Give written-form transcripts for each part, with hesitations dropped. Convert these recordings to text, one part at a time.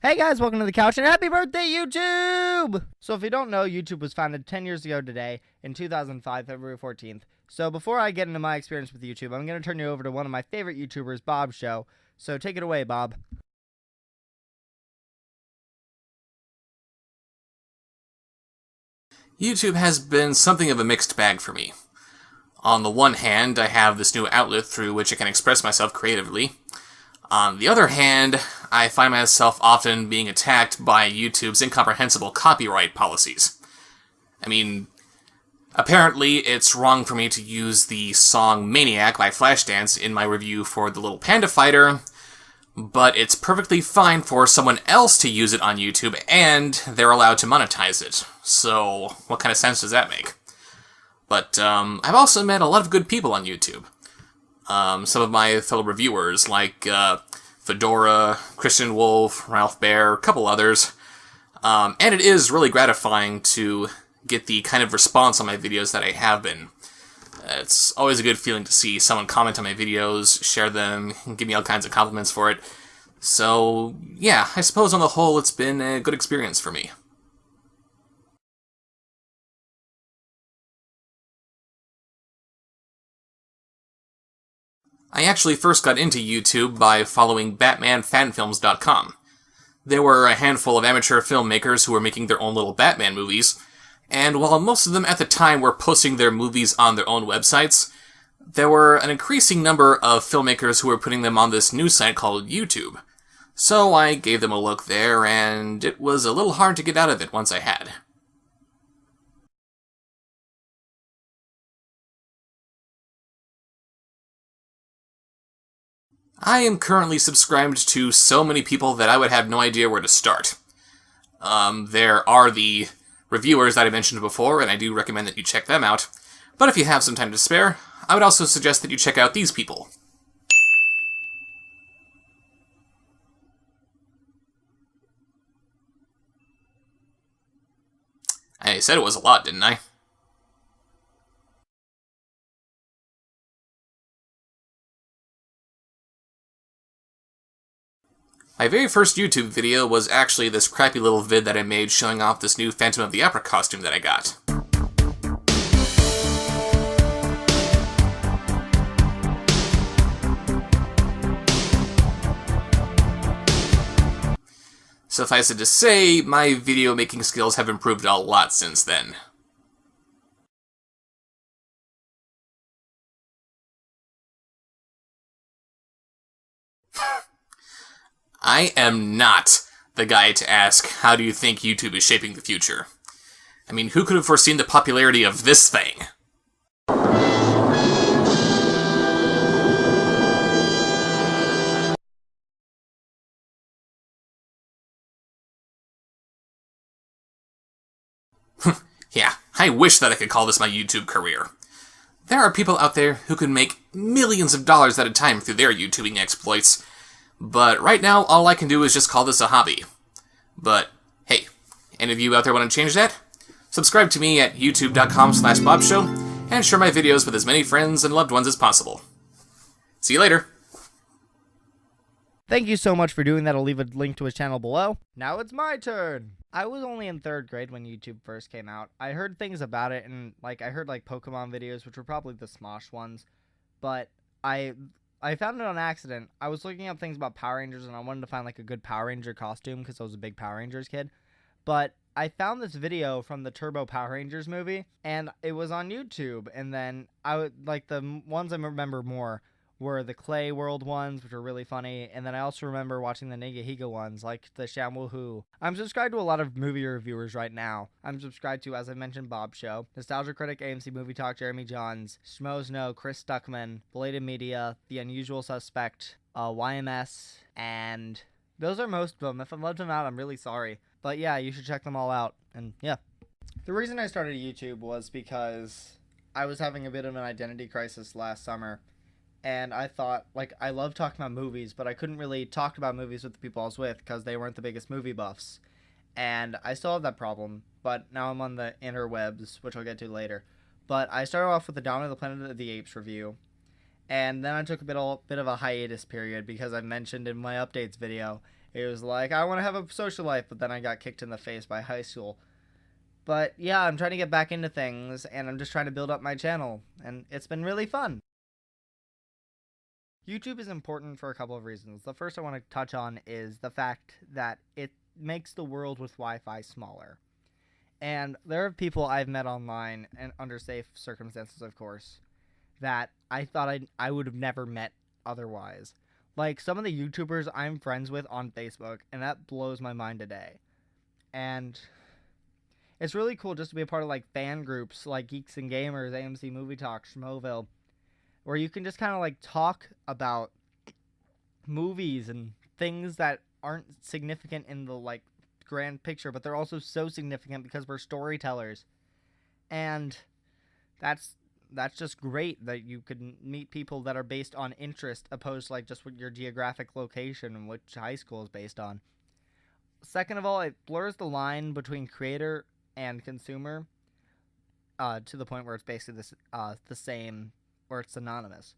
Hey guys, welcome to the couch and happy birthday, YouTube! So if you don't know, YouTube was founded 10 years ago today in 2005, February 14th. So before I get into my experience with YouTube, I'm going to turn you over to one of my favorite YouTubers, Bobsheaux. So take it away, Bob. YouTube has been something of a mixed bag for me. On the one hand, I have this new outlet through which I can express myself creatively. On the other hand, I find myself often being attacked by YouTube's incomprehensible copyright policies. I mean, apparently it's wrong for me to use the song Maniac by Flashdance in my review for The Little Panda Fighter, but it's perfectly fine for someone else to use it on YouTube, and they're allowed to monetize it. So, what kind of sense does that make? But, I've also met a lot of good people on YouTube. Some of my fellow reviewers, like, Fedora, Christian Wolf, Ralph Bear, a couple others. And it is really gratifying to get the kind of response on my videos that I have been. It's always a good feeling to see someone comment on my videos, share them, and give me all kinds of compliments for it. So, yeah, I suppose on the whole it's been a good experience for me. I actually first got into YouTube by following BatmanFanFilms.com. There were a handful of amateur filmmakers who were making their own little Batman movies, and while most of them at the time were posting their movies on their own websites, there were an increasing number of filmmakers who were putting them on this new site called YouTube. So I gave them a look there, and it was a little hard to get out of it once I had. I am currently subscribed to so many people that I would have no idea where to start. There are the reviewers that I mentioned before, and I do recommend that you check them out. But if you have some time to spare, I would also suggest that you check out these people. I said it was a lot, didn't I? My very first YouTube video was actually this crappy little vid that I made showing off this new Phantom of the Opera costume that I got. Suffice it to say, my video making skills have improved a lot since then. I am not the guy to ask, how do you think YouTube is shaping the future? I mean, who could have foreseen the popularity of this thing? Yeah, I wish that I could call this my YouTube career. There are people out there who can make millions of dollars at a time through their YouTubing exploits, but right now all I can do is just call this a hobby. But hey, any of you out there want to change that? Subscribe to me at youtube.com/Bobsheaux and share my videos with as many friends and loved ones as possible. See you later! Thank you so much for doing that. I'll leave a link to his channel below. Now it's my turn. I was only in 3rd grade when YouTube first came out. I heard things about it, and I heard Pokemon videos, which were probably the Smosh ones, but I found it on accident. I was looking up things about Power Rangers, and I wanted to find a good Power Ranger costume because I was a big Power Rangers kid. But I found this video from the Turbo Power Rangers movie, and it was on YouTube. And then the ones I remember more were the Clay World ones, which were really funny, and then I also remember watching the Nigahiga ones, like the Shamwoohoo. I'm subscribed to a lot of movie reviewers right now. I'm subscribed to, as I mentioned, Bobsheaux, Nostalgia Critic, AMC Movie Talk, Jeremy Johns, Schmoes No, Chris Stuckman, Belated Media, The Unusual Suspect, YMS, and those are most of them. If I've left them out, I'm really sorry. But yeah, you should check them all out, and yeah. The reason I started YouTube was because I was having a bit of an identity crisis last summer. And I thought, I love talking about movies, but I couldn't really talk about movies with the people I was with because they weren't the biggest movie buffs. And I still have that problem, but now I'm on the interwebs, which I'll get to later. But I started off with the Dawn of the Planet of the Apes review, and then I took a bit of a hiatus period because I mentioned in my updates video, It was like, I want to have a social life, but then I got kicked in the face by high school. But yeah, I'm trying to get back into things, and I'm just trying to build up my channel, and it's been really fun. YouTube is important for a couple of reasons. The first I want to touch on is the fact that it makes the world with Wi-Fi smaller. And there are people I've met online, and under safe circumstances, of course, that I thought I would have never met otherwise. Like some of the YouTubers I'm friends with on Facebook, and that blows my mind today. And it's really cool just to be a part of like fan groups like Geeks and Gamers, AMC Movie Talk, Schmoville, where you can just kind of like talk about movies and things that aren't significant in the like grand picture, but they're also so significant because we're storytellers. And that's just great that you can meet people that are based on interest opposed to like just what your geographic location and which high school is based on. Second of all, it blurs the line between creator and consumer to the point where it's basically the same, where it's synonymous.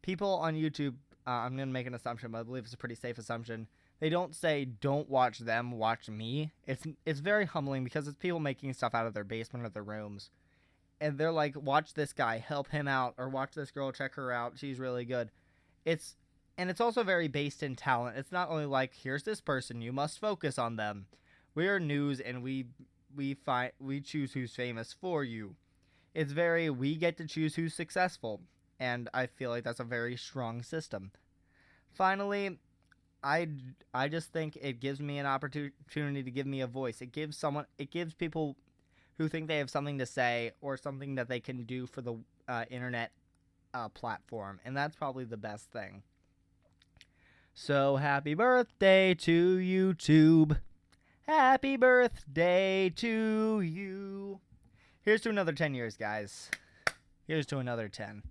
People on YouTube, I'm going to make an assumption, but I believe it's a pretty safe assumption. They don't say, don't watch them, watch me. It's very humbling because it's people making stuff out of their basement or their rooms. And they're like, watch this guy, help him out, or watch this girl, check her out, she's really good. It's also very based in talent. It's not only like, here's this person, you must focus on them. We are news, and we choose who's famous for you. It's very, we get to choose who's successful, and I feel like that's a very strong system. Finally, I just think it gives me an opportunity to give me a voice. It gives people who think they have something to say or something that they can do for the internet platform, and that's probably the best thing. So happy birthday to YouTube. Happy birthday to you. Here's to another 10 years, guys. Here's to another 10.